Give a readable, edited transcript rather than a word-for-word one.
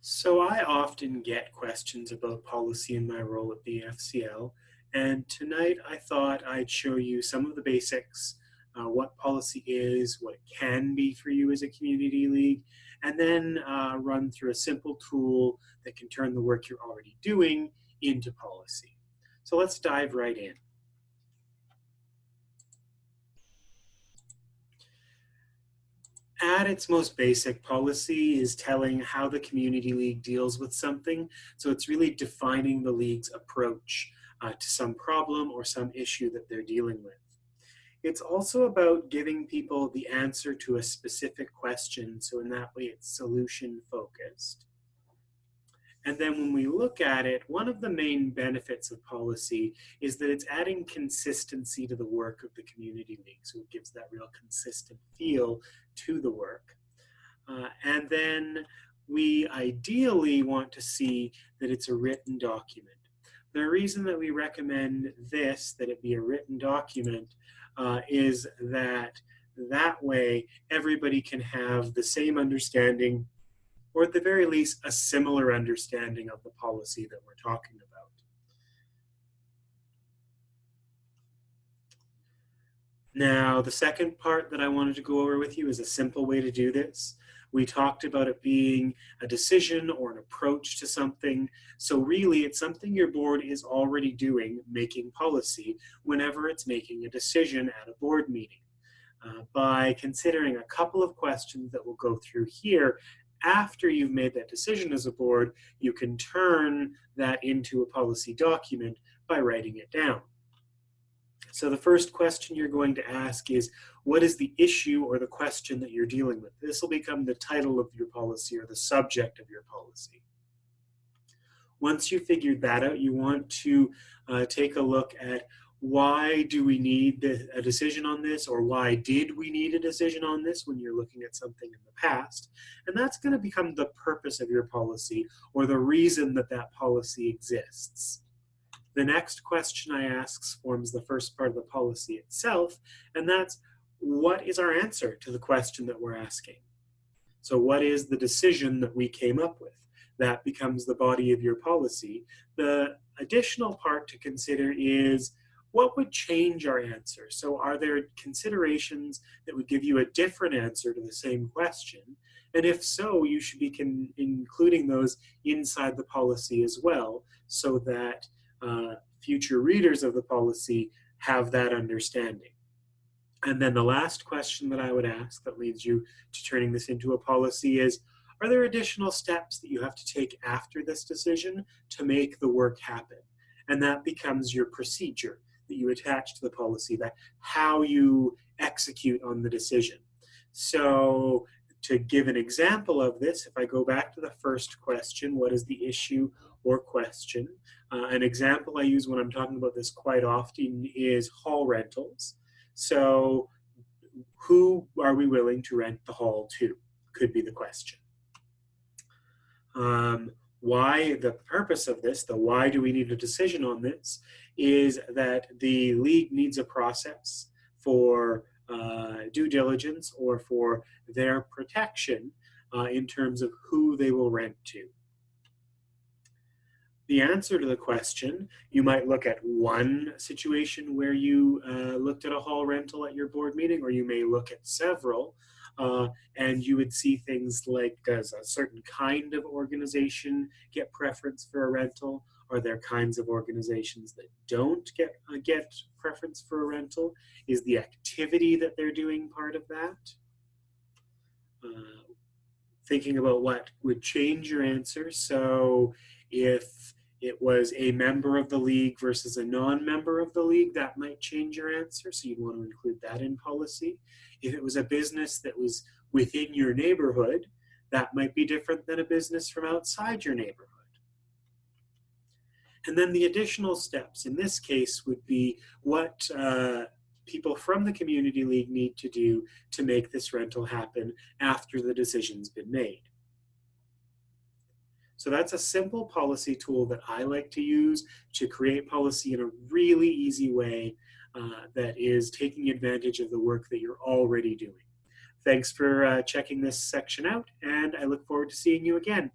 So I often get questions about policy in my role at the FCL, and tonight I thought I'd show you some of the basics, what policy is, what it can be for you as a community league, and then run through a simple tool that can turn the work you're already doing into policy. So let's dive right in. At its most basic, policy is telling how the community league deals with something. So it's really defining the league's approach to some problem or some issue that they're dealing with. It's also about giving people the answer to a specific question. So in that way, it's solution focused. And then when we look at it, one of the main benefits of policy is that it's adding consistency to the work of the community league. So it gives that real consistent feel to the work. And then we ideally want to see that it's a written document. The reason that we recommend this, that it be a written document, is that way everybody can have the same understanding, or at the very least, a similar understanding of the policy that we're talking about. Now, the second part that I wanted to go over with you is a simple way to do this. We talked about it being a decision or an approach to something. So really, it's something your board is already doing, making policy, whenever it's making a decision at a board meeting. By considering a couple of questions that we'll go through here, after you've made that decision as a board, you can turn that into a policy document by writing it down. So the first question you're going to ask is, what is the issue or the question that you're dealing with? This will become the title of your policy or the subject of your policy. Once you've figured that out, you want to take a look at why do we need a decision on this, or why did we need a decision on this when you're looking at something in the past. And that's going to become the purpose of your policy, or the reason that that policy exists. The next question I ask forms the first part of the policy itself, and that's, what is our answer to the question that we're asking? So what is the decision that we came up with? That becomes the body of your policy. The additional part to consider is, what would change our answer? So are there considerations that would give you a different answer to the same question? And if so, you should be including those inside the policy as well, so that future readers of the policy have that understanding. And then the last question that I would ask that leads you to turning this into a policy is, are there additional steps that you have to take after this decision to make the work happen? And that becomes your procedure that you attach to the policy, that how you execute on the decision. So to give an example of this, if I go back to the first question, what is the issue or question? An example I use when I'm talking about this quite often is hall rentals. So who are we willing to rent the hall to? Could be the question. Why, the purpose of this, the why do we need a decision on this, is that the league needs a process for due diligence or for their protection in terms of who they will rent to. The answer to the question, you might look at one situation where you looked at a hall rental at your board meeting, or you may look at several, and you would see things like, does a certain kind of organization get preference for a rental? Are there kinds of organizations that don't get preference for a rental? Is the activity that they're doing part of that? Thinking about what would change your answer. So if it was a member of the league versus a non-member of the league, that might change your answer. So you'd want to include that in policy. If it was a business that was within your neighborhood, that might be different than a business from outside your neighborhood. And then the additional steps in this case would be what people from the community league need to do to make this rental happen after the decision's been made. So that's a simple policy tool that I like to use to create policy in a really easy way that is taking advantage of the work that you're already doing. Thanks for checking this section out, and I look forward to seeing you again.